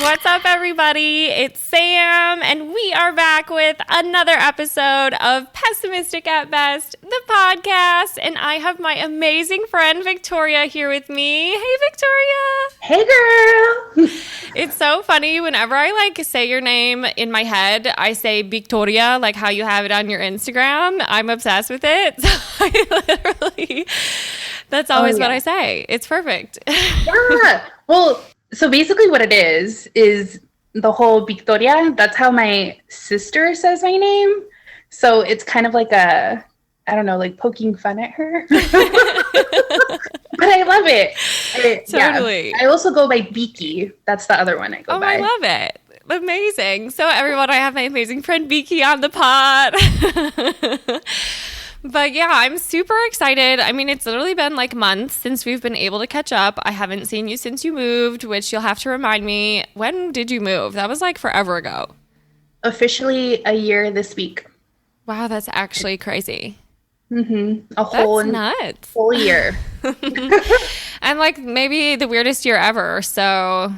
What's up, everybody? It's Sam, and we are back with another episode of Pessimistic at Best, the podcast. And I have my amazing friend Victoria here with me. Hey, Victoria. Hey, girl. It's so funny. Whenever I say your name in my head, I say Victoria, like how you have it on your Instagram. I'm obsessed with it. So I literally, that's always what I say. It's perfect. Yeah. Well, so basically what it is the whole Victoria. That's how my sister says my name. So it's kind of like I don't know, like poking fun at her. But I love it. Totally. Yeah. I also go by Beaky. That's the other one I go by. I love it. Amazing. So everyone, I have my amazing friend Beaky on the pod. But yeah, I'm super excited. I mean, it's literally been like months since we've been able to catch up. I haven't seen you since you moved, which you'll have to remind me. When did you move? That was like forever ago. Officially a year this week. Wow, that's actually crazy. Mm-hmm. Nuts. Whole year. And like maybe the weirdest year ever. So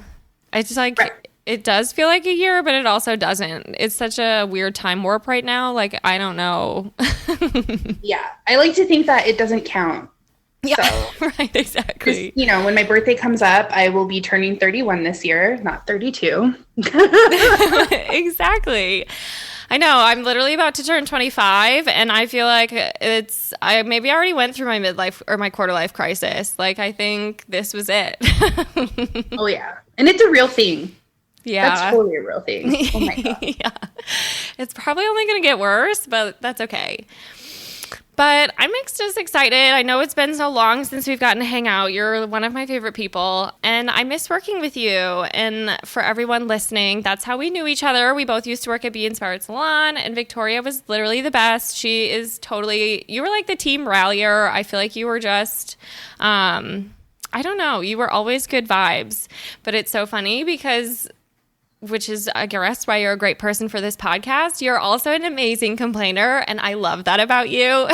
it's like... Right. It does feel like a year, but it also doesn't. It's such a weird time warp right now. Like, I don't know. Yeah. I like to think that it doesn't count. Yeah, so, right, exactly. You know, when my birthday comes up, I will be turning 31 this year, not 32. Exactly. I know. I'm literally about to turn 25, and I feel like I maybe already went through my midlife or my quarter life crisis. Like, I think this was it. Oh, yeah. And it's a real thing. Yeah. That's totally a real thing. Oh my God. Yeah. It's probably only going to get worse, but that's okay. But I'm just excited. I know it's been so long since we've gotten to hang out. You're one of my favorite people, and I miss working with you. And for everyone listening, that's how we knew each other. We both used to work at Be Inspired Salon, and Victoria was literally the best. She is totally, you were like the team rallier. I feel like you were just, I don't know, you were always good vibes. But it's so funny because... which is, I guess, why you're a great person for this podcast. You're also an amazing complainer, and I love that about you.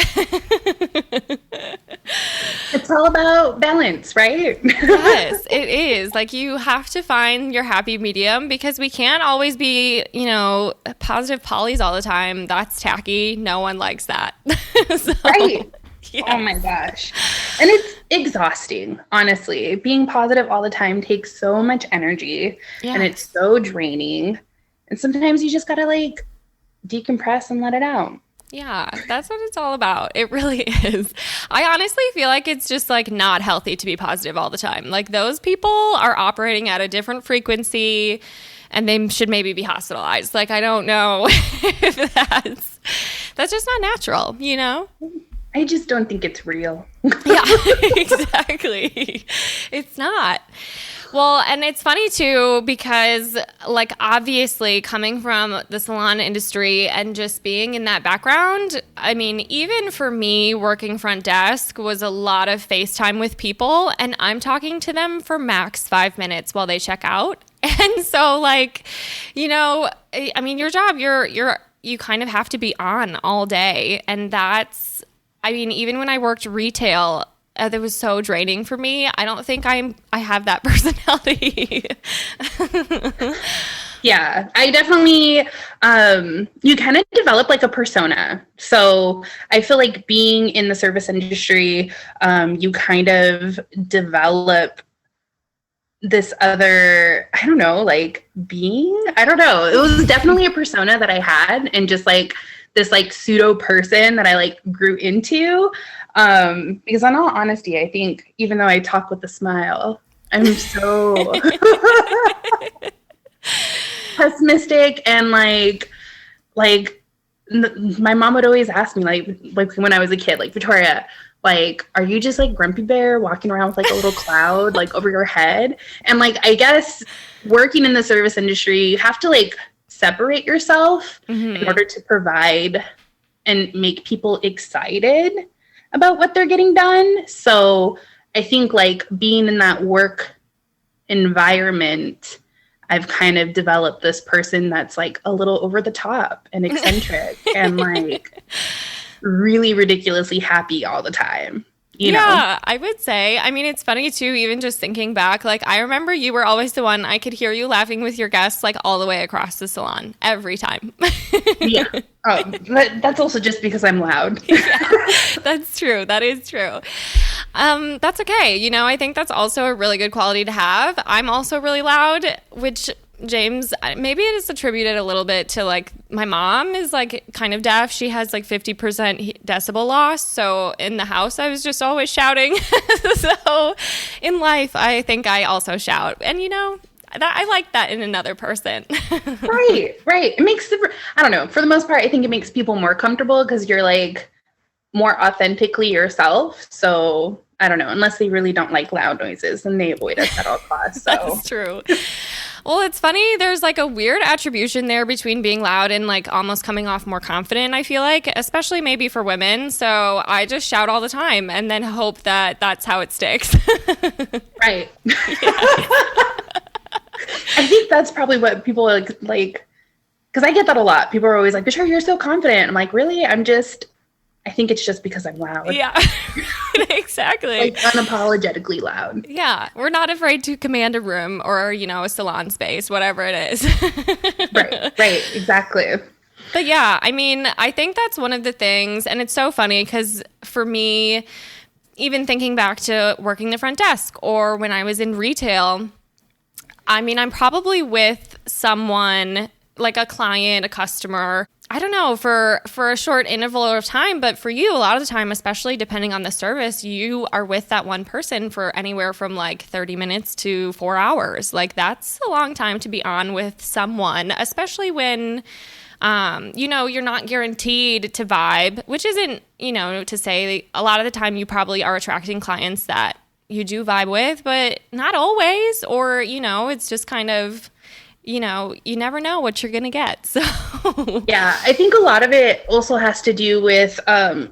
It's all about balance, right? Yes, it is. Like, you have to find your happy medium because we can't always be, positive polys all the time. That's tacky. No one likes that. So, right. yes. Oh, my gosh. And it's exhausting, honestly. Being positive all the time takes so much energy, and it's so draining. And sometimes you just got to, decompress and let it out. Yeah, that's what it's all about. It really is. I honestly feel like it's just, not healthy to be positive all the time. Like, those people are operating at a different frequency, and they should maybe be hospitalized. Like, I don't know if that's just not natural, I just don't think it's real. Yeah, exactly. It's not. Well, and it's funny too, because obviously coming from the salon industry and just being in that background, I mean, even for me, working front desk was a lot of FaceTime with people, and I'm talking to them for max 5 minutes while they check out. And so I mean, your job, you kind of have to be on all day, and that's, I mean, even when I worked retail, that was so draining for me. I don't think I have that personality. Yeah, I definitely, you kind of develop a persona. So I feel like being in the service industry, you kind of develop this other, I don't know, being, I don't know. It was definitely a persona that I had, and just this pseudo person that I grew into, because in all honesty, I think even though I talk with a smile, I'm so pessimistic, and my mom would always ask me when I was a kid, Victoria, are you just Grumpy Bear walking around with a little cloud over your head? And I guess working in the service industry, you have to separate yourself in order to provide and make people excited about what they're getting done. So I think being in that work environment, I've kind of developed this person that's a little over the top and eccentric and really ridiculously happy all the time. you know? Yeah, I would say. I mean, it's funny too, even just thinking back. Like, I remember you were always the one I could hear you laughing with your guests, like all the way across the salon every time. Yeah. Oh, that's also just because I'm loud. Yeah, that's true. That is true. That's okay. You know, I think that's also a really good quality to have. I'm also really loud, which James, maybe it is attributed a little bit to like my mom is like kind of deaf. She has like 50% decibel loss. So in the house, I was just always shouting. So in life, I think I also shout. And, you know, I like that in another person. Right. It makes I don't know. For the most part, I think it makes people more comfortable because you're like more authentically yourself. So I don't know, unless they really don't like loud noises, then they avoid us at all costs. So. That's true. Well, it's funny. There's like a weird attribution there between being loud and like almost coming off more confident, I feel like, especially maybe for women. So I just shout all the time and then hope that that's how it sticks. Right. I think that's probably what people like, because I get that a lot. People are always like, Victoria, you're so confident. I'm like, really? I think it's just because I'm loud. Yeah, exactly. Like unapologetically loud. Yeah, we're not afraid to command a room or, you know, a salon space, whatever it is. Right, exactly. But yeah, I mean, I think that's one of the things, and it's so funny because for me, even thinking back to working the front desk or when I was in retail, I mean, I'm probably with someone like a client, a customer, I don't know, for a short interval of time, but for you, a lot of the time, especially depending on the service, you are with that one person for anywhere from like 30 minutes to 4 hours. Like that's a long time to be on with someone, especially when, you know, you're not guaranteed to vibe, which isn't, you know, to say a lot of the time you probably are attracting clients that you do vibe with, but not always, or, you know, it's just kind of, you know, you never know what you're going to get. So yeah, I think a lot of it also has to do with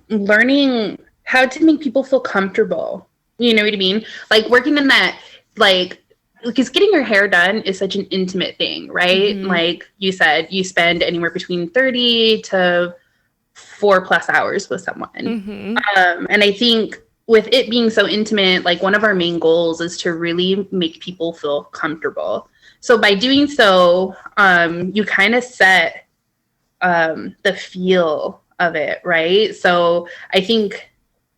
learning how to make people feel comfortable. You know what I mean? Like working in that, like, because getting your hair done is such an intimate thing, right? Mm-hmm. Like you said, you spend anywhere between 30 to 4+ hours with someone. Mm-hmm. And I think with it being so intimate, like one of our main goals is to really make people feel comfortable. So by doing so, you kind of set the feel of it, right? So I think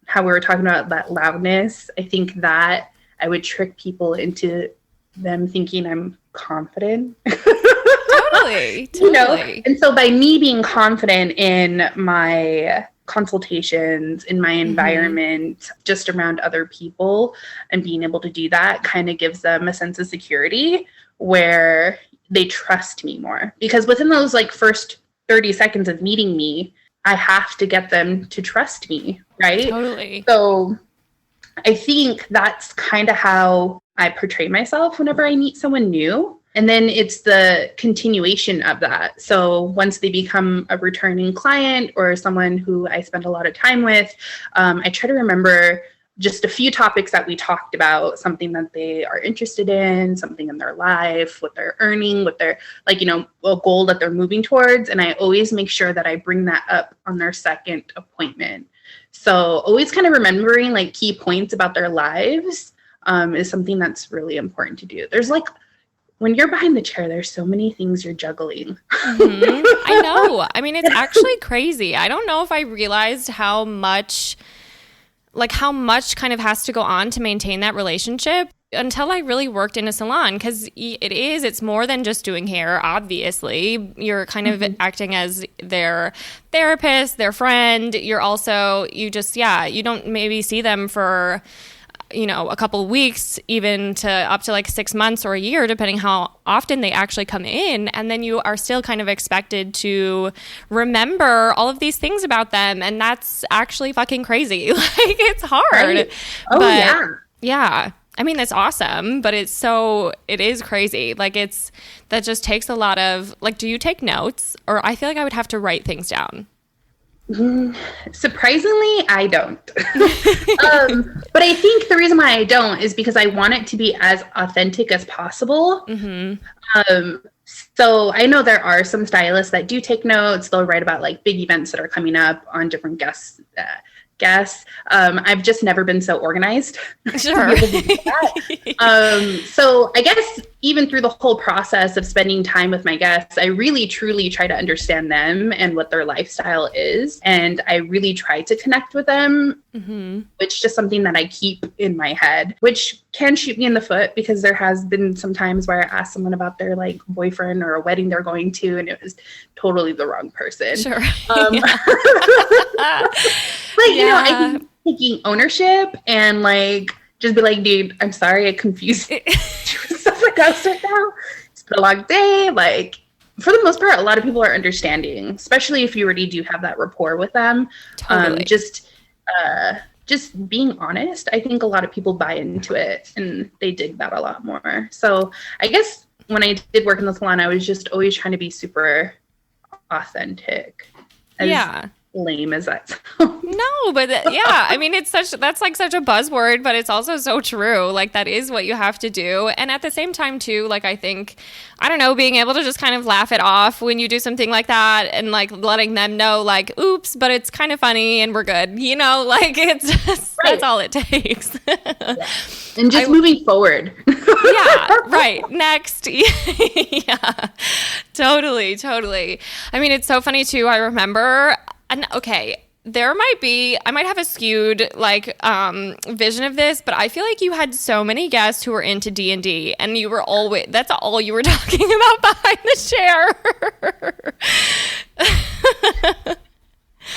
how we were talking about that loudness, I think that I would trick people into them thinking I'm confident. Totally. You know? And so by me being confident in my consultations, in my environment, just around other people, and being able to do that kind of gives them a sense of security where they trust me more. Because within those like first 30 seconds of meeting me, I have to get them to trust me, right? Totally. So I think that's kind of how I portray myself whenever I meet someone new. And then it's the continuation of that. So once they become a returning client or someone who I spend a lot of time with, I try to remember just a few topics that we talked about, something that they are interested in, something in their life, what they're earning, what they're like, you know, a goal that they're moving towards. And I always make sure that I bring that up on their second appointment. So always kind of remembering like key points about their lives is something that's really important to do. There's like, when you're behind the chair, there's so many things you're juggling. Mm-hmm. I know. I mean, it's actually crazy. I don't know if I realized how much kind of has to go on to maintain that relationship until I really worked in a salon, because it's more than just doing hair. Obviously, you're kind of acting as their therapist, their friend. You're also, you don't maybe see them for, you know, a couple of weeks, even to up to like 6 months or a year, depending how often they actually come in. And then you are still kind of expected to remember all of these things about them. And that's actually fucking crazy. Like, it's hard. Right? Oh, but, yeah. I mean, that's awesome, but it is crazy. Like, that just takes a lot of, like, do you take notes? Or I feel like I would have to write things down. Surprisingly, I don't. But I think the reason why I don't is because I want it to be as authentic as possible. Mm-hmm. So I know there are some stylists that do take notes. They'll write about like big events that are coming up on different guess. I've just never been so organized. Sure. So I guess even through the whole process of spending time with my guests, I really truly try to understand them and what their lifestyle is. And I really try to connect with them. Mm-hmm. It's just something that I keep in my head, which can shoot me in the foot, because there has been some times where I asked someone about their like boyfriend or a wedding they're going to, and it was totally the wrong person. Sure. Like, you know, I think taking ownership and like just be like, dude, I'm sorry, I confused you with someone else right now. It's been a long day. Like, for the most part, a lot of people are understanding, especially if you already do have that rapport with them. Totally. Just being honest, I think a lot of people buy into it and they dig that a lot more. So I guess when I did work in the salon, I was just always trying to be super authentic. Lame as that sounds. No, but I mean, that's like such a buzzword, but it's also so true. Like, that is what you have to do. And at the same time too, like, I think, I don't know, being able to just kind of laugh it off when you do something like that, and like letting them know like, oops, but it's kind of funny and we're good, you know, like, it's just, that's all it takes. And just moving forward. Right. Next. Yeah, totally. I mean, it's so funny too. I remember, and okay, I might have a skewed like vision of this, but I feel like you had so many guests who were into D&D, and you were always, that's all you were talking about behind the chair.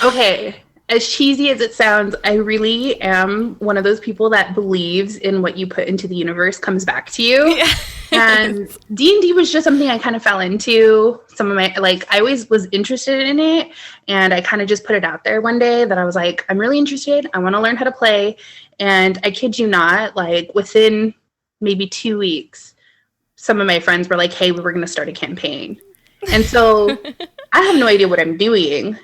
Okay. As cheesy as it sounds, I really am one of those people that believes in what you put into the universe comes back to you. Yeah. And D&D was just something I kind of fell into. Some of my, like, I always was interested in it, and I kind of just put it out there one day that I was like, I'm really interested. I want to learn how to play. And I kid you not, like, within maybe 2 weeks, some of my friends were like, hey, we were going to start a campaign. And so I have no idea what I'm doing.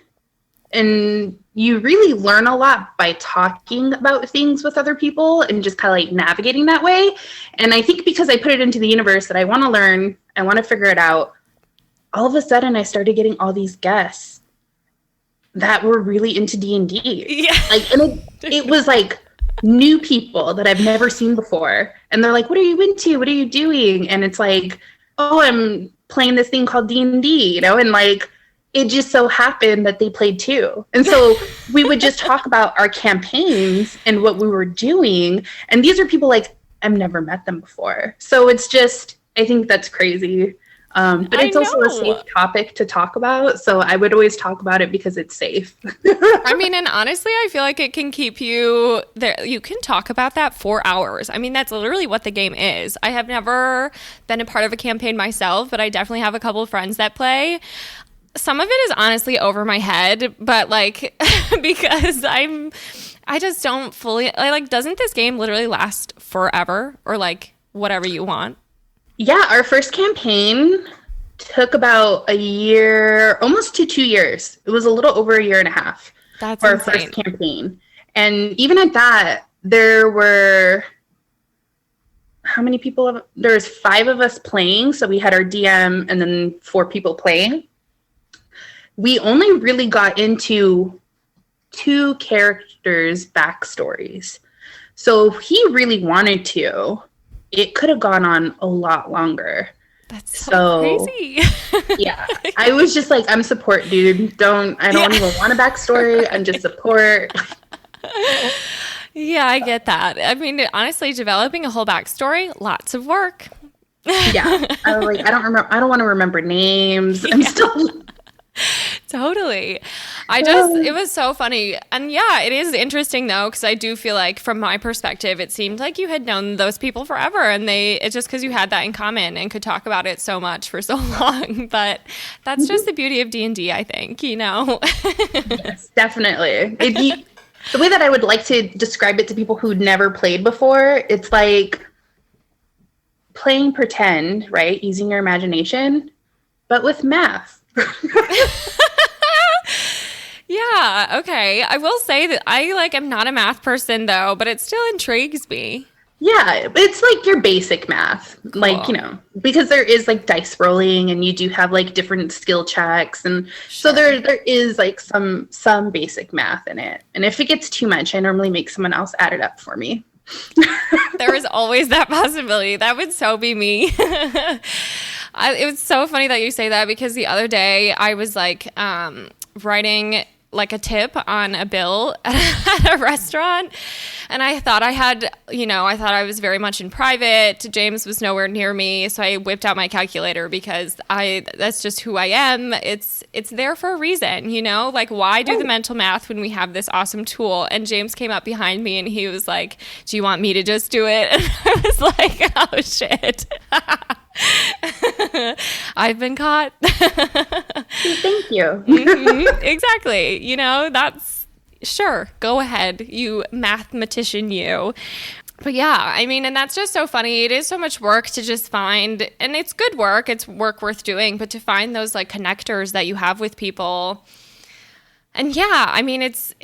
And you really learn a lot by talking about things with other people and just kind of like navigating that way. And I think because I put it into the universe that I want to learn, I want to figure it out, all of a sudden I started getting all these guests that were really into D&D. Yeah. Like, and it was like new people that I've never seen before. And they're like, what are you into? What are you doing? And it's like, oh, I'm playing this thing called D&D, you know? And like, it just so happened that they played too. And so we would just talk about our campaigns and what we were doing. And these are people like, I've never met them before. So it's just, I think that's crazy. But it's also a safe topic to talk about. So I would always talk about it because it's safe. I mean, and honestly, I feel like it can keep you there. You can talk about that for hours. I mean, that's literally what the game is. I have never been a part of a campaign myself, but I definitely have a couple of friends that play. Some of it is honestly over my head, but like, because I just don't fully, like, doesn't this game literally last forever, or like whatever you want? Yeah, our first campaign took about a year, almost to 2 years. It was a little over a year and a half. That's for insane. Our first campaign. And even at that, there were, how many people? There was 5 of us playing. So we had our DM and then 4 people playing. We only really got into 2 characters' backstories. So if he really wanted to, it could have gone on a lot longer. That's so crazy. Yeah. I was just like, I'm support, dude. I don't even want a backstory. I'm just support. Yeah, I get that. I mean, honestly, developing a whole backstory, lots of work. Yeah. I was like, I don't want to remember names. I'm still... Totally. It was so funny. And yeah, it is interesting though, because I do feel like from my perspective, it seemed like you had known those people forever, and it's just because you had that in common and could talk about it so much for so long. But that's just the beauty of D&D, I think, you know? Yes, definitely. The way that I would like to describe it to people who'd never played before, it's like playing pretend, right? Using your imagination, but with math. Yeah, okay. I will say that I am not a math person though, but it still intrigues me. Yeah, it's like your basic math, Cool. like, because there is like dice rolling and you do have like different skill checks. And so there is like some basic math in it. And if it gets too much, I normally make someone else add it up for me. There is always that possibility. That would so be me. It was so funny that you say that, because the other day I was like writing like a tip on a bill at a restaurant, and I thought I had, I thought I was very much in private. James was nowhere near me, so I whipped out my calculator, because that's just who I am. It's there for a reason, like, why do the mental math when we have this awesome tool? And James came up behind me and he was like, do you want me to just do it? And I was like, oh shit. I've been caught. Thank you. Exactly. That's sure. Go ahead, you mathematician, you. But yeah, I mean, and that's just so funny. It is so much work to just find, and it's good work. It's work worth doing, but to find those like connectors that you have with people. And yeah, I mean, it's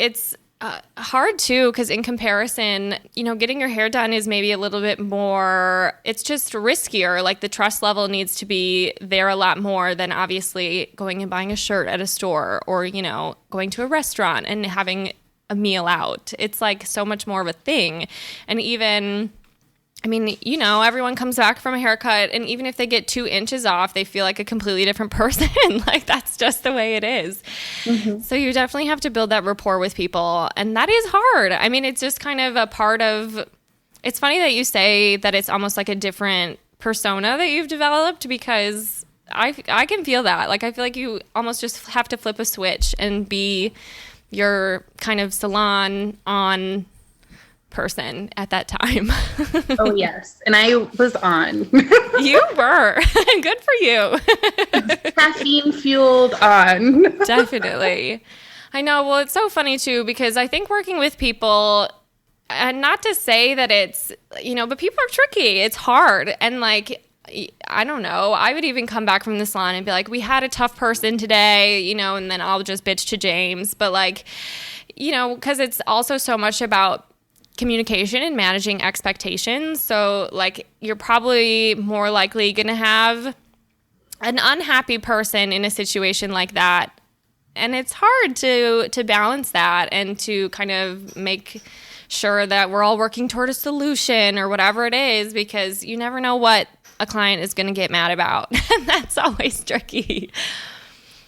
hard too, because in comparison, getting your hair done is maybe a little bit more, it's just riskier. Like the trust level needs to be there a lot more than obviously going and buying a shirt at a store, or, going to a restaurant and having a meal out. It's like so much more of a thing. And even, I mean, everyone comes back from a haircut, and even if they get 2 inches off, they feel like a completely different person. Like, that's just the way it is. Mm-hmm. So you definitely have to build that rapport with people. And that is hard. I mean, it's just kind of a part of, it's funny that you say that it's almost like a different persona that you've developed, because I can feel that. Like, I feel like you almost just have to flip a switch and be your kind of salon on person at that time. Oh yes, and I was on. You were. Good for you. Caffeine fueled on. Definitely. I know. Well, it's so funny too, because I think working with people, and not to say that it's, but people are tricky. It's hard. And like, I don't know. I would even come back from the salon and be like, we had a tough person today, and then I'll just bitch to James. But like, because it's also so much about communication and managing expectations. So like, you're probably more likely going to have an unhappy person in a situation like that. And it's hard to balance that and to kind of make sure that we're all working toward a solution or whatever it is, because you never know what a client is going to get mad about. And that's always tricky.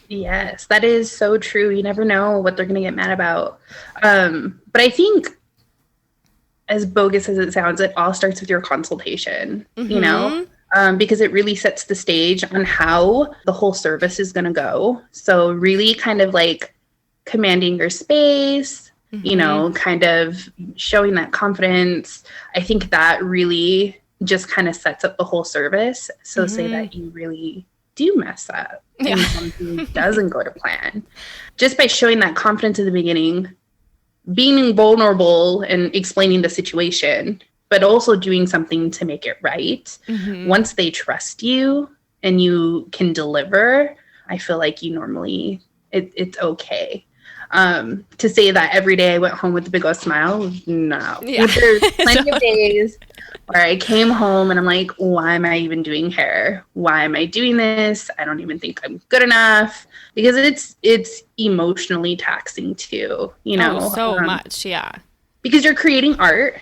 Yes, that is so true. You never know what they're going to get mad about. But I think, as bogus as it sounds, it all starts with your consultation, because it really sets the stage on how the whole service is going to go. So really kind of like commanding your space, kind of showing that confidence. I think that really just kind of sets up the whole service. So say that you really do mess up and something doesn't go to plan. Just by showing that confidence at the beginning, being vulnerable and explaining the situation, but also doing something to make it right. Once they trust you and you can deliver, I feel like you normally, it's okay. To say that every day I went home with a big old smile, no. Yeah. There's plenty of days where I came home and I'm like, why am I even doing hair? Why am I doing this? I don't even think I'm good enough, because it's emotionally taxing too, so much. Yeah. Because you're creating art.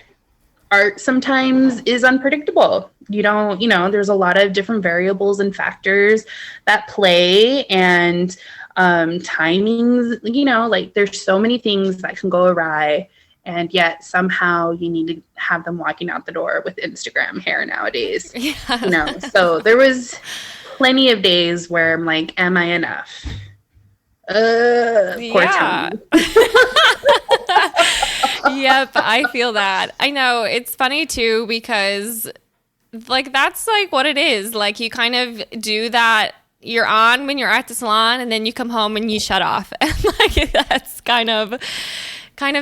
Art sometimes is unpredictable. You don't, there's a lot of different variables and factors that play, and timings, like there's so many things that can go awry. And yet somehow you need to have them walking out the door with Instagram hair nowadays. Yeah. So there was plenty of days where I'm like, am I enough? Poor Tony. Yep, I feel that. I know. It's funny too, because like that's like what it is. Like you kind of do that. You're on when you're at the salon, and then you come home and you shut off. And like that's kind of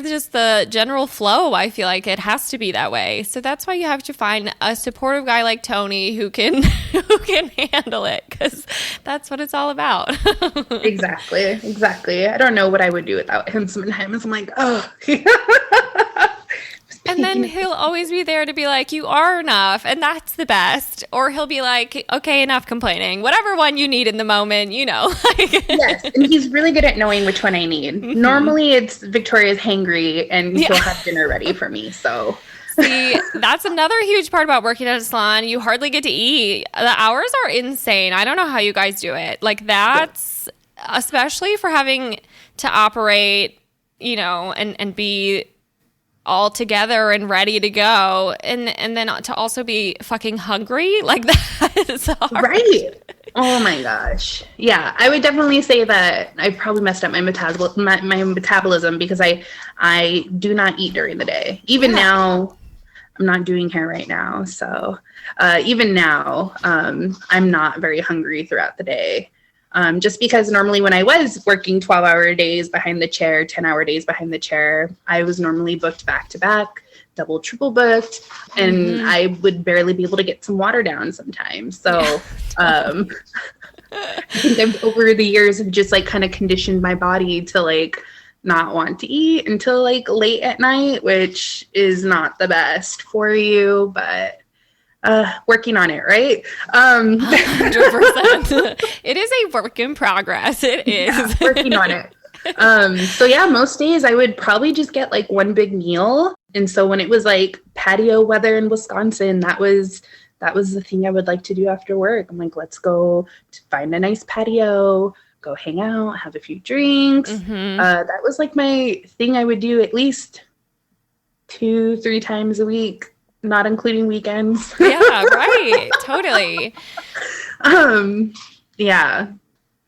just the general flow. I feel like it has to be that way. So that's why you have to find a supportive guy like Tony who can handle it, because that's what it's all about. Exactly. I don't know what I would do without him sometimes. I'm like, oh, And then he'll always be there to be like, you are enough, and that's the best. Or he'll be like, okay, enough complaining. Whatever one you need in the moment, you know. Yes, and he's really good at knowing which one I need. Mm-hmm. Normally, it's Victoria's hangry, and he'll have dinner ready for me, so... See, that's another huge part about working at a salon. You hardly get to eat. The hours are insane. I don't know how you guys do it. Like, that's, especially for having to operate, you know, and be all together and ready to go, and then to also be fucking hungry, like, that is hard. Right. Oh my gosh. Yeah, I would definitely say that I probably messed up my metabolism because I do not eat during the day. Even now, I'm not doing hair right now, so even now, I'm not very hungry throughout the day. Just because normally when I was working 12-hour days behind the chair, 10-hour days behind the chair, I was normally booked back to back, double, triple booked, and I would barely be able to get some water down sometimes. So I think I've, over the years, have just like kind of conditioned my body to like not want to eat until like late at night, which is not the best for you, but working on it, right? 100%. It is a work in progress. It is. Yeah, working on it. So yeah, most days I would probably just get like one big meal. And so when it was like patio weather in Wisconsin, that was the thing I would like to do after work. I'm like, let's go to find a nice patio, go hang out, have a few drinks. That was like my thing I would do at least 2-3 times a week, not including weekends. Yeah, right. Totally. Yeah.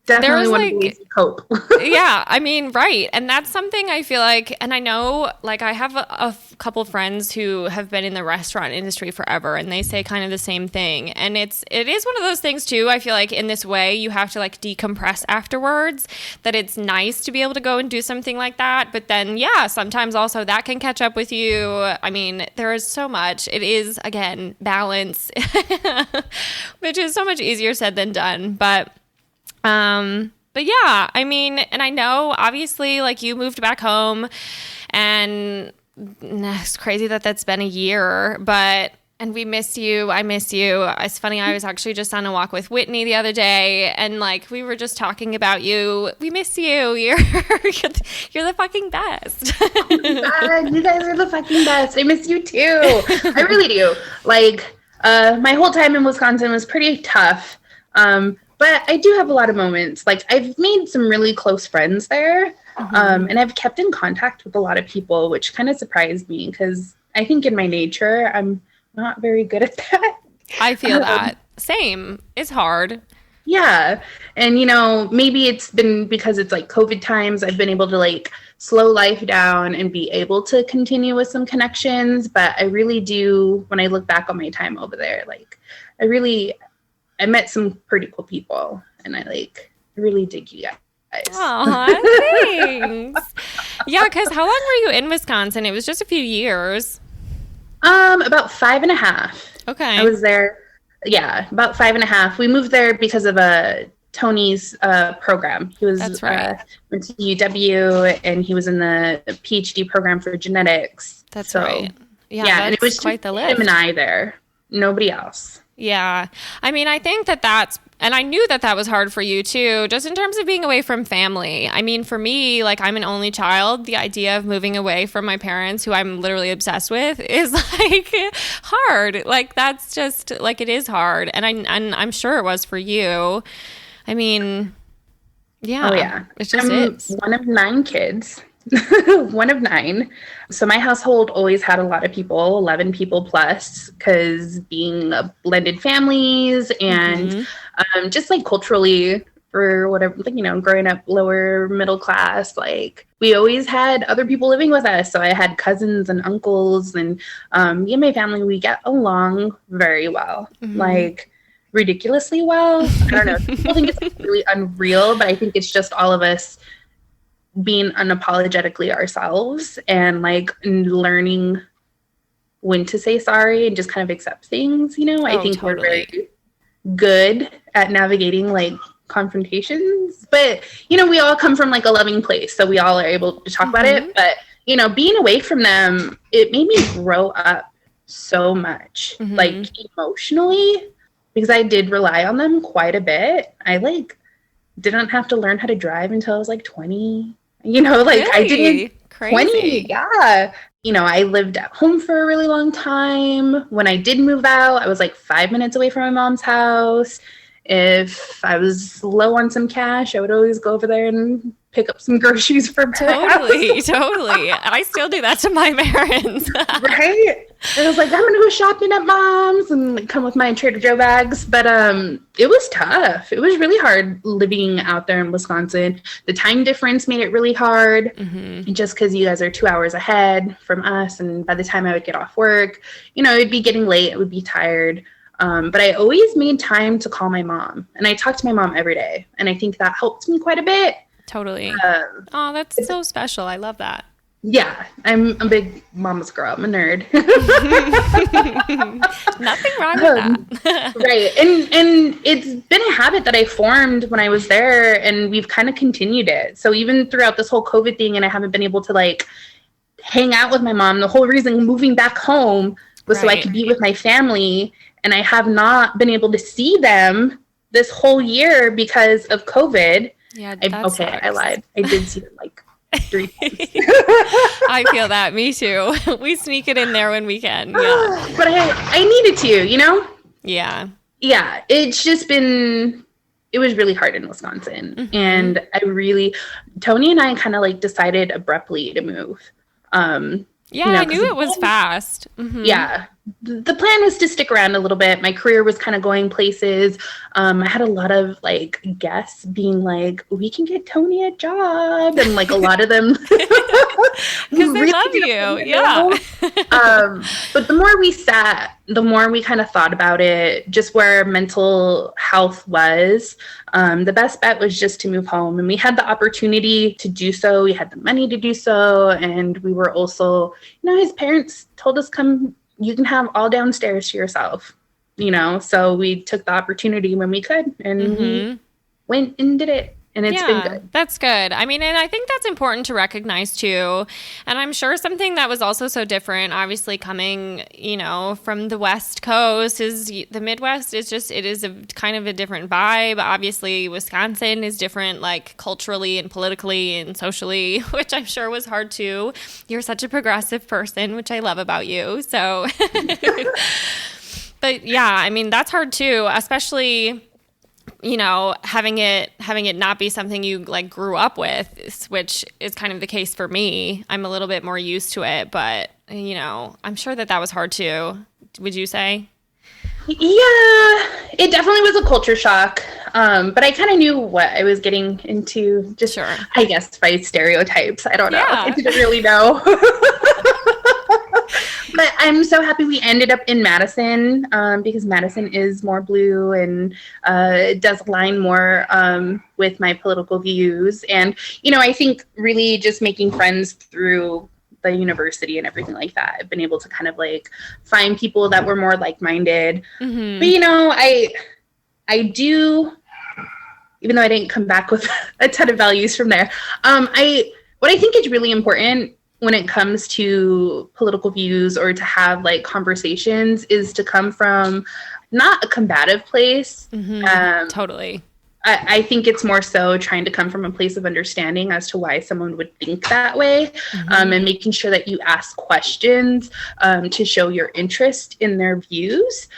Definitely one of the ways to cope. Yeah, I mean, right. And that's something I feel like, and I know, like, I have a couple friends who have been in the restaurant industry forever, and they say kind of the same thing. And it is one of those things, too, I feel like in this way, you have to, like, decompress afterwards, that it's nice to be able to go and do something like that. But then, yeah, sometimes also that can catch up with you. I mean, there is so much. It is, again, balance, which is so much easier said than done. But yeah, I mean, and I know obviously like you moved back home and it's crazy that that's been a year, and we miss you. I miss you. It's funny. I was actually just on a walk with Whitney the other day and like, we were just talking about you. We miss you. You're the fucking best. Oh my God, you guys are the fucking best. I miss you too. I really do. Like, my whole time in Wisconsin was pretty tough. But I do have a lot of moments. Like, I've made some really close friends there. And I've kept in contact with a lot of people, which kind of surprised me because I think in my nature, I'm not very good at that. I feel that. Same. It's hard. Yeah. And, you know, maybe it's been because it's like COVID times. I've been able to like slow life down and be able to continue with some connections. But I really do, when I look back on my time over there, like, I met some pretty cool people, and I really dig you guys. Aw, thanks. Yeah, because how long were you in Wisconsin? It was just a few years. About 5.5. Okay. I was there, yeah, about 5.5. We moved there because of Tony's program. He was That's right. Went to UW, and he was in the PhD program for genetics. That's right. Yeah, and it was quite the lift. Him and I there. Nobody else. Yeah. I mean, I think that's, and I knew that was hard for you too, just in terms of being away from family. I mean, for me, like, I'm an only child. The idea of moving away from my parents, who I'm literally obsessed with, is like hard. Like, that's just like, it is hard. And I'm sure it was for you. I mean, yeah. Oh yeah. It just is. One of 9 kids. One of 9. So my household always had a lot of people, 11 people plus, because being blended families and just like culturally or whatever, you know, growing up lower middle class, like we always had other people living with us. So I had cousins and uncles, and me and my family, we get along very well, like ridiculously well. I don't know. People think it's like really unreal, but I think it's just all of us being unapologetically ourselves and like learning when to say sorry and just kind of accept things, you know. I think totally. We're very good at navigating like confrontations, but you know, we all come from like a loving place, so we all are able to talk about it. But being away from them, it made me grow up so much, like emotionally, because I did rely on them quite a bit. I didn't have to learn how to drive until I was 20. Really? I didn't. Crazy. 20, yeah. I lived at home for a really long time. When I did move out, I was 5 minutes away from my mom's house. If I was low on some cash, I would always go over there and pick up some groceries for Totally. I still do that to my parents. Right? And I was I'm going to go shopping at mom's and come with my Trader Joe bags. But it was tough. It was really hard living out there in Wisconsin. The time difference made it really hard just because you guys are 2 hours ahead from us. And by the time I would get off work, it'd be getting late. I would be tired. But I always made time to call my mom. And I talked to my mom every day. And I think that helped me quite a bit. Totally. Oh, that's so special. I love that. Yeah, I'm a big mama's girl. I'm a nerd. Nothing wrong with that. Right. And it's been a habit that I formed when I was there, and we've kind of continued it. So even throughout this whole COVID thing, and I haven't been able to hang out with my mom, the whole reason moving back home was so I could be with my family. And I have not been able to see them this whole year because of COVID. Yeah, I lied. I did see them 3 times. I feel that. Me too. We sneak it in there when we can. Yeah. But I needed to, Yeah. Yeah. It's just it was really hard in Wisconsin. And Tony and I kind of decided abruptly to move. I knew it was fast. Yeah. The plan was to stick around a little bit. My career was kind of going places. I had a lot of guests being we can get Tony a job. And a lot of them. Because they love you. Yeah. But the more we sat, the more we kind of thought about it, just where mental health was. The best bet was just to move home. And we had the opportunity to do so. We had the money to do so. And we were also, his parents told us, you can have all downstairs to yourself, so we took the opportunity when we could, and we went and did it. And it's been good. That's good. I mean, and I think that's important to recognize too. And I'm sure something that was also so different, obviously coming, from the West Coast, is the Midwest is it is a kind of a different vibe. Obviously, Wisconsin is different, culturally and politically and socially, which I'm sure was hard too. You're such a progressive person, which I love about you. So, but yeah, I mean, that's hard too, especially having it not be something you grew up with, which is kind of the case for me. I'm a little bit more used to it, but I'm sure that was hard too. Would you say? Yeah, it definitely was a culture shock. But I kind of knew what I was getting into, just sure. I guess by stereotypes. I don't know. I didn't really know. But I'm so happy we ended up in Madison, because Madison is more blue and does align more with my political views. And, I think really just making friends through the university and everything like that, I've been able to kind of find people that were more like-minded. But, I do, even though I didn't come back with a ton of values from there, what I think is really important when it comes to political views or to have conversations is to come from not a combative place. Totally. I think it's more so trying to come from a place of understanding as to why someone would think that way, and making sure that you ask questions to show your interest in their views,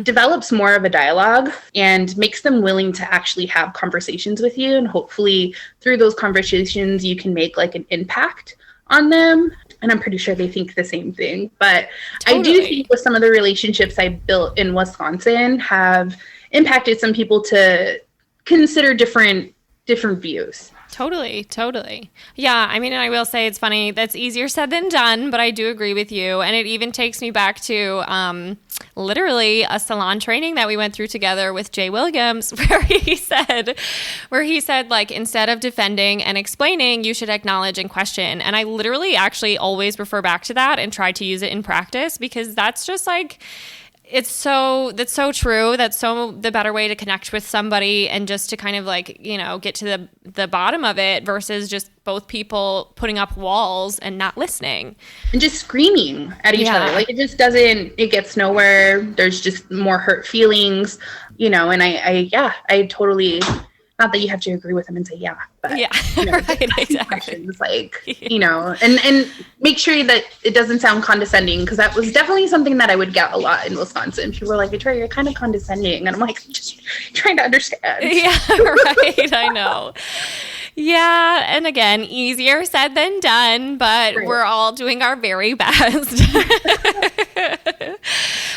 develops more of a dialogue and makes them willing to actually have conversations with you. And hopefully through those conversations, you can make an impact on them. And I'm pretty sure they think the same thing. But totally. I do think with some of the relationships I built in Wisconsin have impacted some people to consider different views. Totally. Yeah, I mean, and I will say it's funny. That's easier said than done, but I do agree with you. And it even takes me back to literally a salon training that we went through together with Jay Williams, where he said, instead of defending and explaining, you should acknowledge and question. And I literally actually always refer back to that and try to use it in practice, because that's just that's so true. That's so the better way to connect with somebody and just to kind of like, get to the bottom of it versus just both people putting up walls and not listening. And just screaming at each other. Like it gets nowhere. There's just more hurt feelings, and I totally, not that you have to agree with them and say, yeah, but right, exactly. Questions, like, and make sure that it doesn't sound condescending, because that was definitely something that I would get a lot in Wisconsin. People were like, Victoria, you're kind of condescending. And I'm like, just trying to understand. Yeah, right. I know. Yeah. And again, easier said than done, but we're all doing our very best.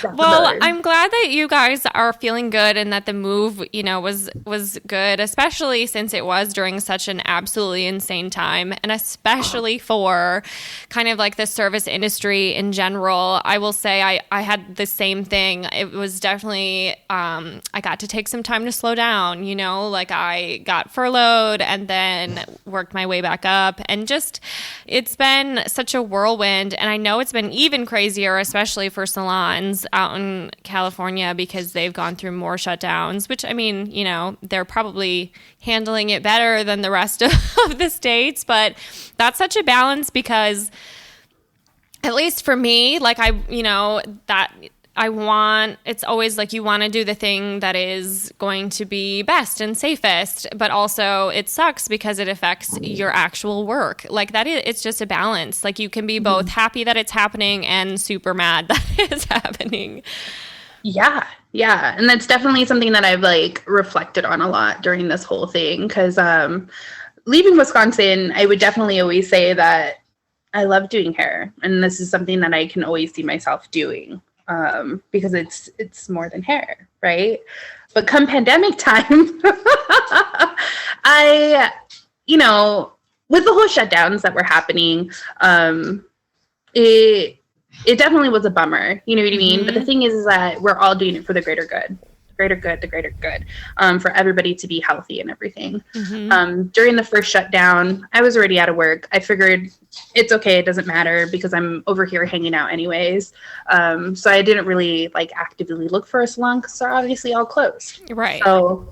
Well, I'm glad that you guys are feeling good and that the move, was good, especially since it was during such an absolutely insane time, and especially for kind of like the service industry in general. I will say I had the same thing. It was definitely, I got to take some time to slow down, like I got furloughed and then worked my way back up, and just, it's been such a whirlwind. And I know it's been even crazier, especially for salons out in California, because they've gone through more shutdowns, which, I mean, they're probably handling it better than the rest of the states, but that's such a balance, because at least for me, like it's always like you want to do the thing that is going to be best and safest, but also it sucks because it affects your actual work. Like it's just a balance. Like you can be both happy that it's happening and super mad that it's happening. Yeah. Yeah. And that's definitely something that I've like reflected on a lot during this whole thing. Cause, leaving Wisconsin, I would definitely always say that I love doing hair, and this is something that I can always see myself doing. Because it's more than hair, right? But come pandemic time, I, with the whole shutdowns that were happening, it definitely was a bummer, you know what I mean? But the thing is that we're all doing it for the greater good. The greater good, for everybody to be healthy and everything. During the first shutdown, I was already out of work. I figured it's okay, it doesn't matter, because I'm over here hanging out anyways. So I didn't really like actively look for a salon, because they're obviously all closed. Right. So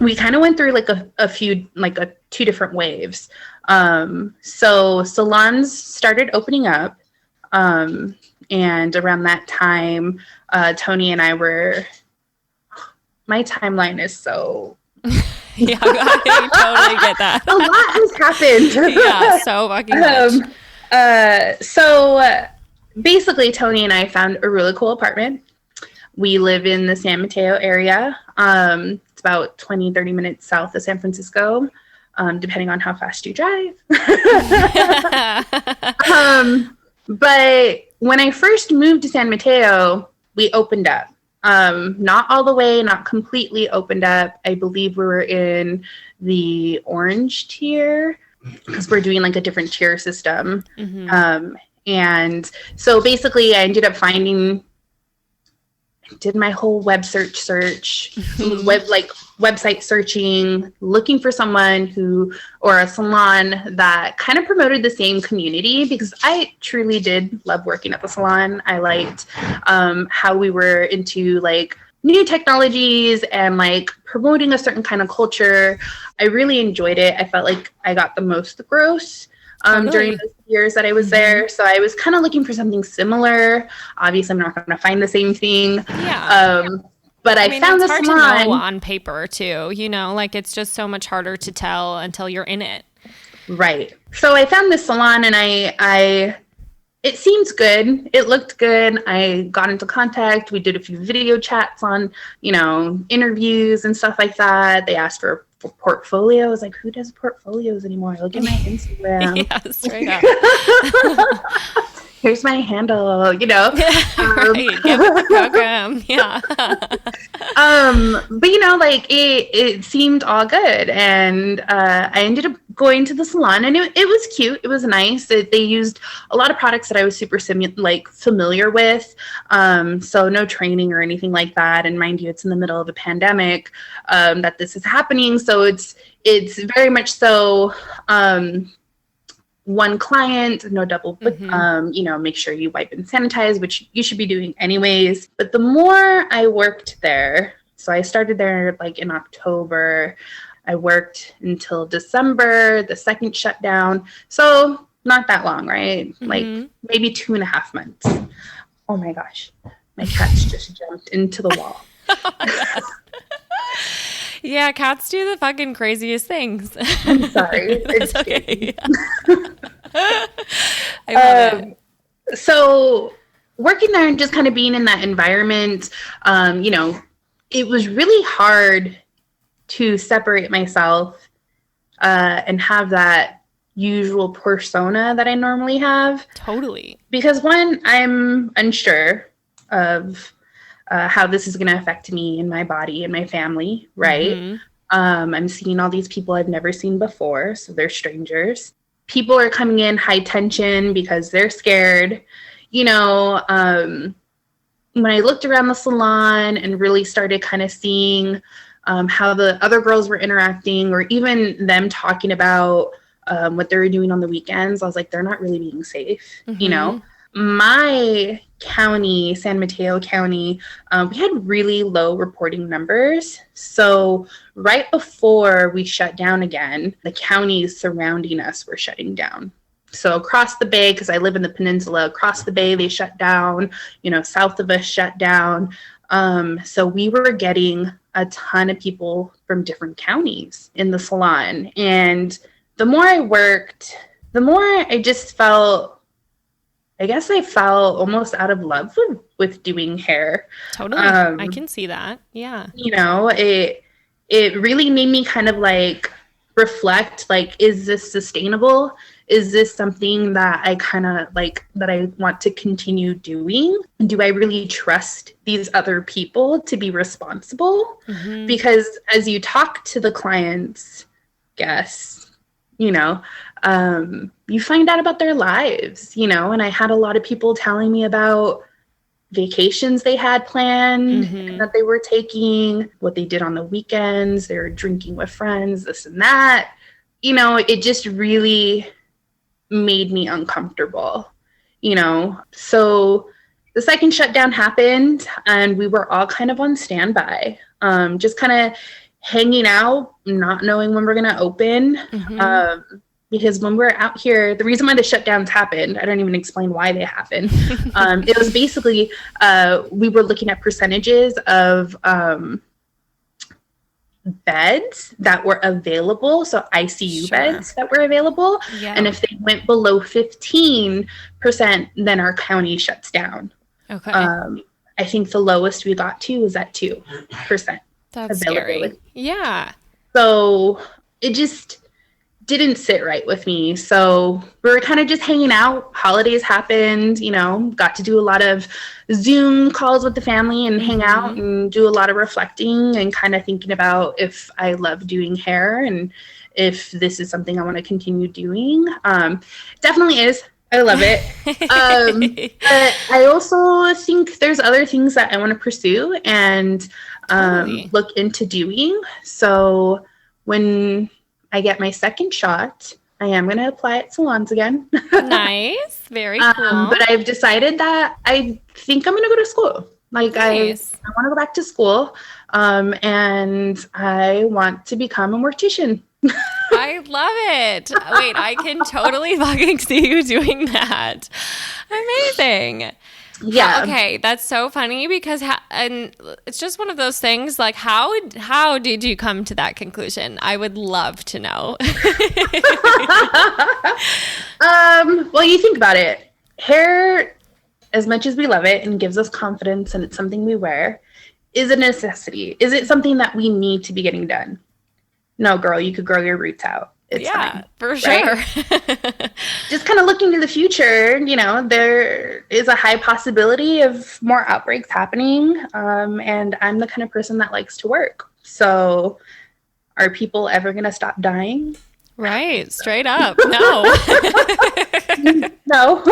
we kind of went through like a few, like two different waves. So salons started opening up. And around that time, Tony and I my timeline is so... Yeah, I totally get that. A lot has happened. Yeah, so fucking much. So basically, Tony and I found a really cool apartment. We live in the San Mateo area. It's about 20, 30 minutes south of San Francisco, depending on how fast you drive. But when I first moved to San Mateo, we opened up. Not all the way, not completely opened up. I believe we were in the orange tier, because we're doing like a different tier system. And so basically I ended up did my whole website searching, looking for someone or a salon that kind of promoted the same community, because I truly did love working at the salon. I liked how we were into like new technologies and like promoting a certain kind of culture. I really enjoyed it. I felt like I got the most growth during those years that I was there. So I was kind of looking for something similar. Obviously, I'm not going to find the same thing. Yeah. But I found the salon. It's hard to know on paper too, like it's just so much harder to tell until you're in it. Right. So I found this salon, and it seems good. It looked good. I got into contact. We did a few video chats on, interviews and stuff like that. They asked for portfolio. I was like, who does portfolios anymore? Look at my Instagram. Yeah, straight up. Here's my handle, Right. Give it the program. Yeah. But it seemed all good, and I ended up going to the salon, and it was cute. It was nice. They used a lot of products that I was super familiar with. So no training or anything like that. And mind you, it's in the middle of a pandemic that this is happening. So it's very much so one client, no double, you know, make sure you wipe and sanitize, which you should be doing anyways. But the more I worked there, so I started there like in October, I worked until December, the second shutdown. So not that long, right? Like maybe 2.5 months. Oh my gosh. My cats just jumped into the wall. Yeah, cats do the fucking craziest things. I'm sorry. It's okay. I love it. So working there and just kind of being in that environment, you know, it was really hard to separate myself and have that usual persona that I normally have. Totally. Because one, I'm unsure of how this is going to affect me and my body and my family, right? I'm seeing all these people I've never seen before, so they're strangers. People are coming in high tension because they're scared. You know, when I looked around the salon and really started kind of seeing how the other girls were interacting, or even them talking about what they were doing on the weekends, I was like, they're not really being safe, you know? My county, San Mateo County, we had really low reporting numbers. So right before we shut down again, the counties surrounding us were shutting down. So across the bay, because I live in the peninsula, across the bay, they shut down, you know, south of us shut down. So we were getting a ton of people from different counties in the salon. And the more I worked, the more I just felt, I guess I fell almost out of love with doing hair. Totally. I can see that. Yeah. You know, it really made me kind of like reflect, like, is this sustainable? Is this something that I kind of like, that I want to continue doing? Do I really trust these other people to be responsible? Because as you talk to the clients, guests, you know, you find out about their lives, you know, and I had a lot of people telling me about vacations they had planned and that they were taking, what they did on the weekends, they were drinking with friends, this and that. You know, it just really made me uncomfortable, you know. So the second shutdown happened and we were all kind of on standby, just kind of hanging out, not knowing when we're going to open. Because when we're out here, the reason why the shutdowns happened, I don't even explain why they happened. It was basically, we were looking at percentages of beds that were available. So ICU beds that were available. Yeah. And if they went below 15%, then our county shuts down. Okay. I think the lowest we got to was at 2%. That's scary. Yeah. So it just didn't sit right with me. So we were kind of just hanging out. Holidays happened, you know, got to do a lot of Zoom calls with the family and hang out and do a lot of reflecting and kind of thinking about if I love doing hair and if this is something I want to continue doing. Definitely is. I love it. But I also think there's other things that I want to pursue and look into doing. So when I get my second shot, I am going to apply at salons again. Nice. Very cool. But I've decided that I think I'm going to go to school. Like nice. I want to go back to school. And I want to become a mortician. I love it. Wait, I can totally fucking see you doing that. Amazing. Yeah. Okay, that's so funny because and it's just one of those things. Like, how did you come to that conclusion? I would love to know. Well, you think about it. Hair, as much as we love it and gives us confidence, and it's something we wear, is a necessity. Is it something that we need to be getting done? No, girl, you could grow your roots out. It's fine, for right? sure. Just kind of looking to the future, you know, there is a high possibility of more outbreaks happening. And I'm the kind of person that likes to work. So are people ever going to stop dying? Right. Straight up. No. No.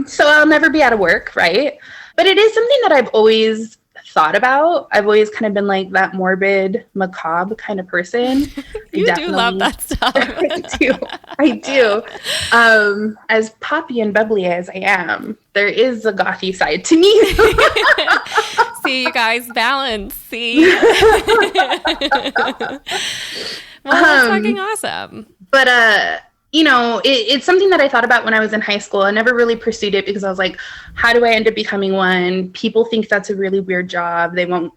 So I'll never be out of work. Right. But it is something that I've always thought about. I've always kind of been like that morbid, macabre kind of person. You do love that stuff. I do. As poppy and bubbly as I am, there is a gothy side to me. See, you guys, balance. See? Well, that's fucking awesome. But, it's something that I thought about when I was in high school. I never really pursued it because I was like, how do I end up becoming one? People think that's a really weird job. They won't,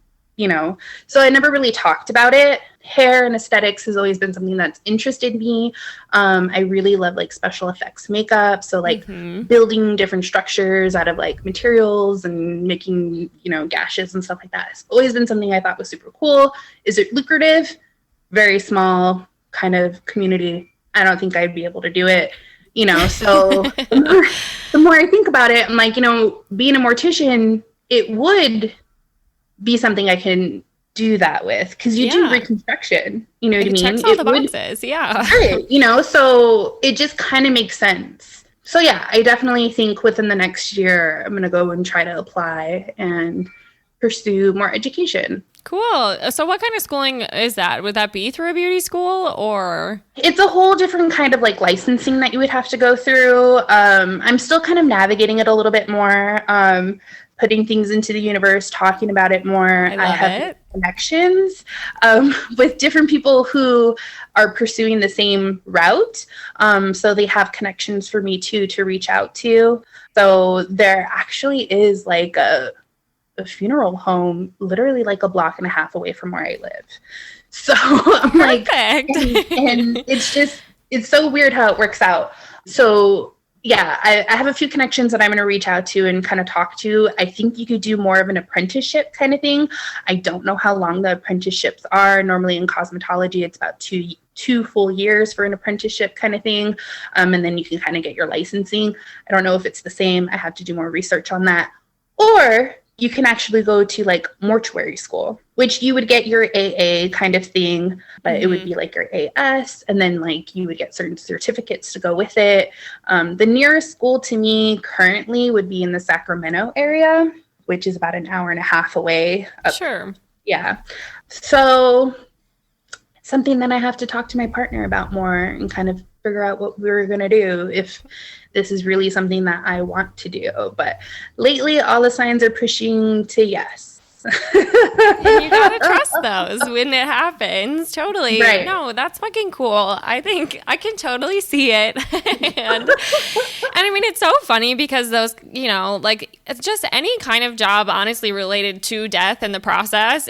So I never really talked about it. Hair and aesthetics has always been something that's interested me. I really love like special effects makeup. So like building different structures out of like materials and making, gashes and stuff like that. It's always been something I thought was super cool. Is it lucrative? Very small kind of community. I don't think I'd be able to do it, so the more I think about it, I'm like, being a mortician, it would be something I can do that with because you do reconstruction, you know what I mean? Checks all the boxes, yeah. Right, so it just kind of makes sense. So yeah, I definitely think within the next year, I'm going to go and try to apply and pursue more education. Cool. So what kind of schooling is that? Would that be through a beauty school or? It's a whole different kind of like licensing that you would have to go through. I'm still kind of navigating it a little bit more, putting things into the universe, talking about it more. I have connections with different people who are pursuing the same route. So they have connections for me too to reach out to. So there actually is like a funeral home literally like a block and a half away from where I live. So I'm like, and it's so weird how it works out. So yeah, I have a few connections that I'm going to reach out to and kind of talk to. I think you could do more of an apprenticeship kind of thing. I don't know how long the apprenticeships are. Normally in cosmetology, it's about two full years for an apprenticeship kind of thing. And then you can kind of get your licensing. I don't know if it's the same. I have to do more research on that. Or you can actually go to like mortuary school, which you would get your AA kind of thing, but it would be like your AS, and then like you would get certain certificates to go with it. The nearest school to me currently would be in the Sacramento area, which is about an hour and a half away. Sure. Yeah. So something that I have to talk to my partner about more and kind of figure out what we were going to do if this is really something that I want to do. But lately, all the signs are pushing to yes. And you gotta trust those when it happens. Totally. Right. No, that's fucking cool. I think I can totally see it. and I mean, it's so funny because those, like it's just any kind of job, honestly, related to death and the process.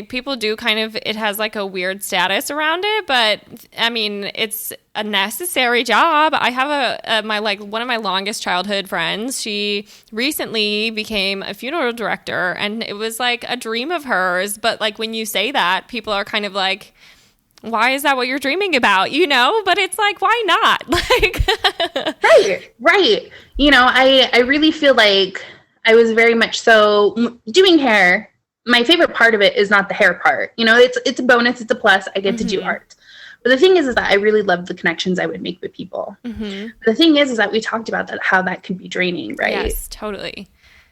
People do kind of, it has like a weird status around it, but I mean, it's a necessary job. I have one of my longest childhood friends. She recently became a funeral director, and it was like a dream of hers. But like when you say that, people are kind of like, "Why is that what you're dreaming about?" But it's like, why not? Like, right. I really feel like I was very much so doing hair. My favorite part of it is not the hair part. It's a bonus. It's a plus. I get to do art. But the thing is that I really love the connections I would make with people. The thing is that we talked about that, how that can be draining, right? Yes, totally.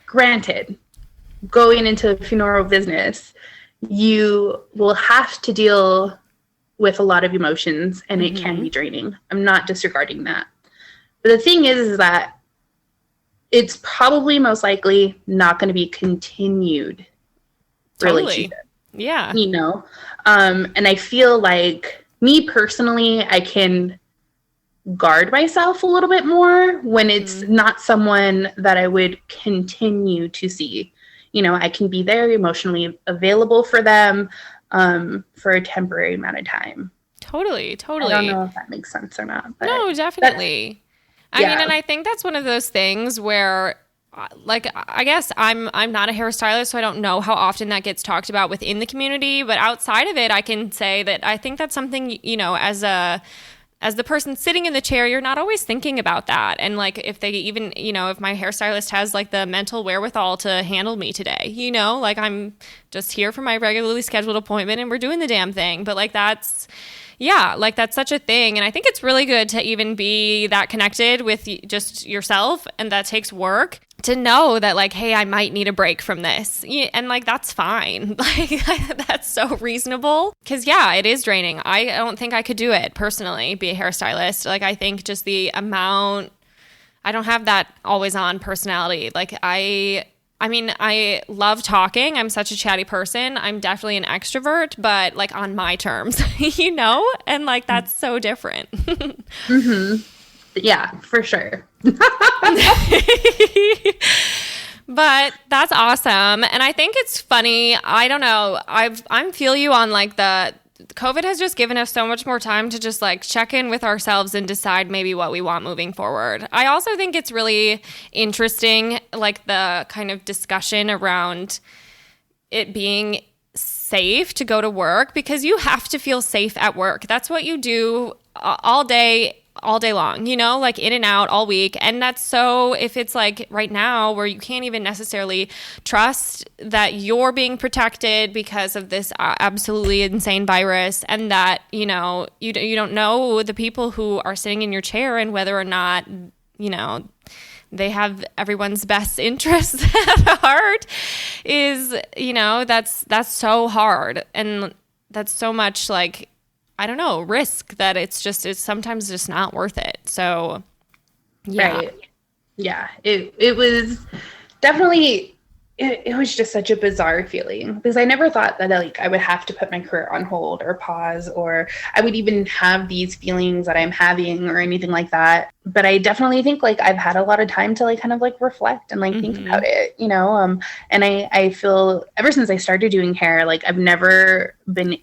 Granted, going into the funeral business, you will have to deal with a lot of emotions, and it can be draining. I'm not disregarding that. But the thing is that it's probably most likely not going to be continued relationship. Yeah. And I feel like, me personally, I can guard myself a little bit more when it's not someone that I would continue to see. I can be there emotionally available for them for a temporary amount of time. Totally. I don't know if that makes sense or not. But no, definitely. I mean, and I think that's one of those things where, like, I guess I'm not a hairstylist, so I don't know how often that gets talked about within the community. But outside of it, I can say that I think that's something, as the person sitting in the chair, you're not always thinking about that. And like, if they even, if my hairstylist has like the mental wherewithal to handle me today, like I'm just here for my regularly scheduled appointment and we're doing the damn thing. But like, that's such a thing. And I think it's really good to even be that connected with just yourself. And that takes work. to know that like, hey, I might need a break from this. And like, that's fine. Like, that's so reasonable. Cause yeah, it is draining. I don't think I could do it personally, be a hairstylist. Like, I think just the amount, I don't have that always on personality. Like I mean, I love talking. I'm such a chatty person. I'm definitely an extrovert, but like on my terms, you know? And like, that's so different. Mm-hmm. Yeah, for sure. But that's awesome. And I think it's funny. I don't know. I feel you on like the COVID has just given us so much more time to just like check in with ourselves and decide maybe what we want moving forward. I also think it's really interesting, like the kind of discussion around it being safe to go to work, because you have to feel safe at work. That's what you do all day long, you know, like in and out all week. And that's so, if it's like right now where you can't even necessarily trust that you're being protected because of this absolutely insane virus, and that, you know, you don't know the people who are sitting in your chair and whether or not, you know, they have everyone's best interests at heart, is, you know, that's so hard. And that's so much like, I don't know, risk that it's sometimes just not worth it. So, yeah. Right. Yeah. It was definitely, it was just such a bizarre feeling, because I never thought that like I would have to put my career on hold or pause, or I would even have these feelings that I'm having or anything like that. But I definitely think like I've had a lot of time to like kind of like reflect and like think about it, you know? And I feel ever since I started doing hair, like I've never been,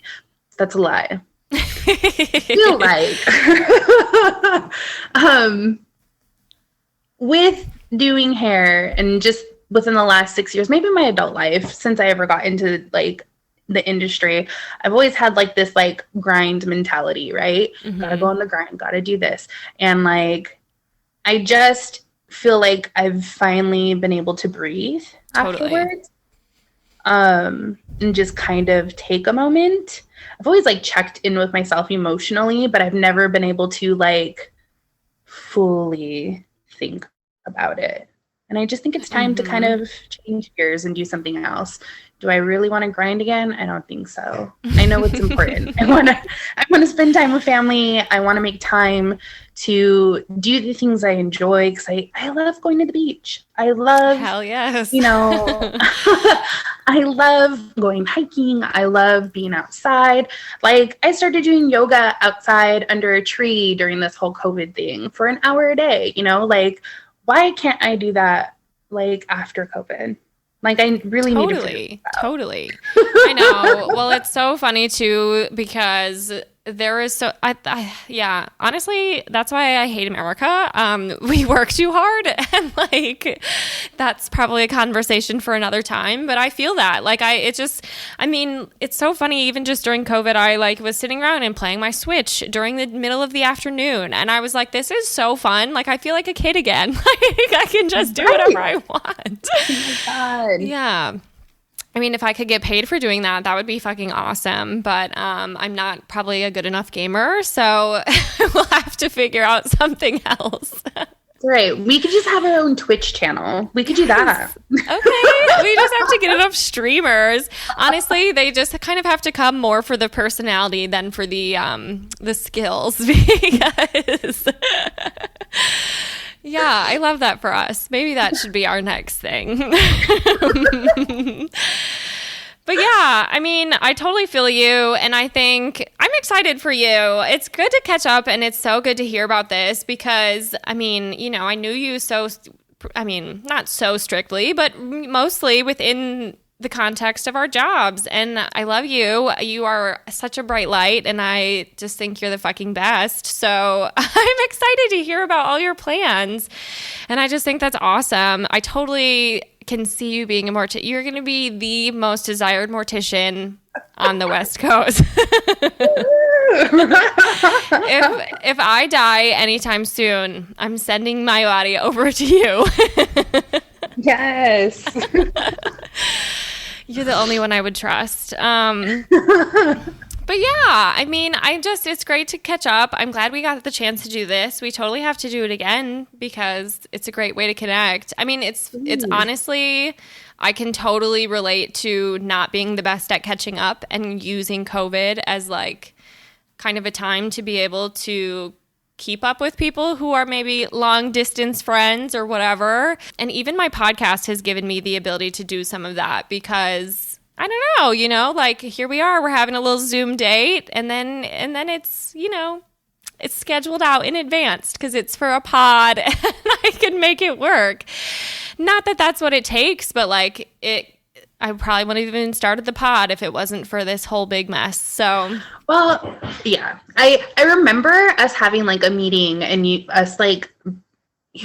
that's a lie. Feel like with doing hair, and just within the last 6 years, maybe my adult life, since I ever got into like the industry, I've always had like this like grind mentality, right? Gotta go on the grind, gotta do this. And like I just feel like I've finally been able to breathe afterwards. And just kind of take a moment. I've always like checked in with myself emotionally, but I've never been able to like fully think about it. And I just think it's time to kind of change gears and do something else. Do I really want to grind again? I don't think so. I know it's important. I want to spend time with family. I want to make time to do the things I enjoy, because I love going to the beach. I love, hell yes, you know, I love going hiking. I love being outside. Like I started doing yoga outside under a tree during this whole COVID thing for an hour a day, you know, like why can't I do that like after COVID? Like I really need to totally. I know. Well, it's so funny too, because there is so yeah, honestly, that's why I hate America. We work too hard, and like that's probably a conversation for another time, but I feel that like I mean, it's so funny. Even just during COVID, I like was sitting around and playing my Switch during the middle of the afternoon, and I was like, this is so fun. Like I feel like a kid again. Like I can just do whatever I want. Oh my God. Yeah. I mean, if I could get paid for doing that, that would be fucking awesome. But I'm not probably a good enough gamer, so we'll have to figure out something else. Right. We could just have our own Twitch channel. We could do that. Okay. We just have to get enough streamers. Honestly, they just kind of have to come more for the personality than for the skills, because yeah, I love that for us. Maybe that should be our next thing. But yeah, I mean, I totally feel you. And I think I'm excited for you. It's good to catch up, and it's so good to hear about this, because, I mean, you know, I knew you not so strictly, but mostly within the context of our jobs. And I love you. You are such a bright light, and I just think you're the fucking best. So I'm excited to hear about all your plans. And I just think that's awesome. I totally can see you being a mortician. You're going to be the most desired mortician on the West Coast. If I die anytime soon, I'm sending my body over to you. Yes. You're the only one I would trust. But yeah, I mean, it's great to catch up. I'm glad we got the chance to do this. We totally have to do it again because it's a great way to connect. I mean, it's honestly, I can totally relate to not being the best at catching up and using COVID as like kind of a time to be able to keep up with people who are maybe long distance friends or whatever. And even my podcast has given me the ability to do some of that because I don't know, you know, like here we are, we're having a little Zoom date and then it's, you know, it's scheduled out in advance because it's for a pod and I can make it work. Not that that's what it takes, but like I probably wouldn't have even started the pod if it wasn't for this whole big mess. So, well, yeah, I remember us having like a meeting and you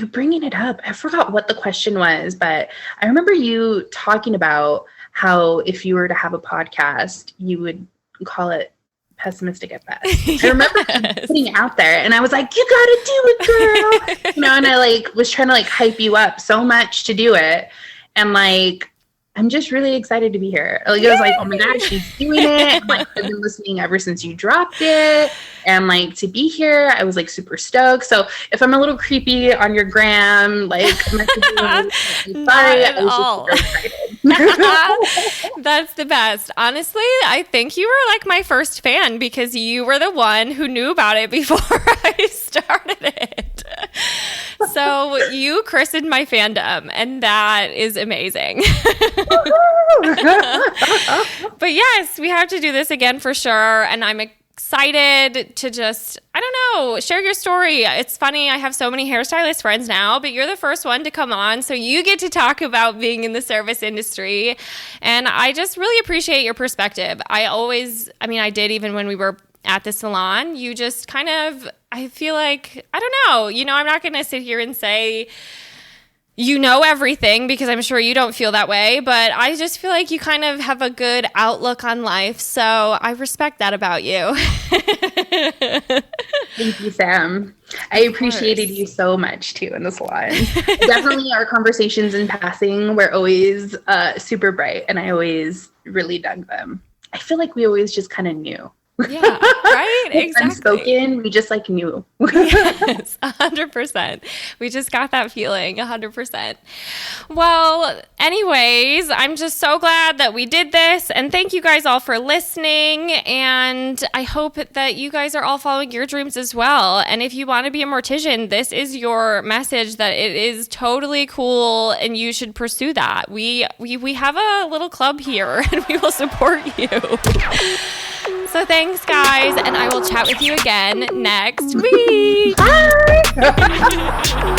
bringing it up. I forgot what the question was, but I remember you talking about how if you were to have a podcast, you would call it pessimistic at best. I remember putting it out there and I was like, you gotta do it, girl. You know, and I like was trying to like hype you up so much to do it. And like, I'm just really excited to be here. Like, I was like, oh my God, she's doing it. Like, I've been listening ever since you dropped it. And like to be here, I was like super stoked. So if I'm a little creepy on your gram, like messaging, sorry, I was just super excited. That's the best. Honestly, I think you were like my first fan because you were the one who knew about it before I started it. So you christened my fandom, and that is amazing. But yes, we have to do this again for sure. And I'm excited to just, I don't know, share your story. It's funny. I have so many hairstylist friends now, but you're the first one to come on. So you get to talk about being in the service industry. And I just really appreciate your perspective. I did even when we were at the salon, you just kind of, I feel like, I don't know, you know, I'm not going to sit here and say, you know everything because I'm sure you don't feel that way, but I just feel like you kind of have a good outlook on life. So I respect that about you. Thank you, Sam. I appreciated you so much too in the salon. Definitely our conversations in passing were always super bright and I always really dug them. I feel like we always just kind of knew. Yeah, right? Exactly. Unspoken, we just like knew. Yes, 100%. We just got that feeling, 100%. Well, anyways, I'm just so glad that we did this. And thank you guys all for listening. And I hope that you guys are all following your dreams as well. And if you want to be a mortician, this is your message that it is totally cool and you should pursue that. We have a little club here and we will support you. So thanks, guys, and I will chat with you again next week. Bye.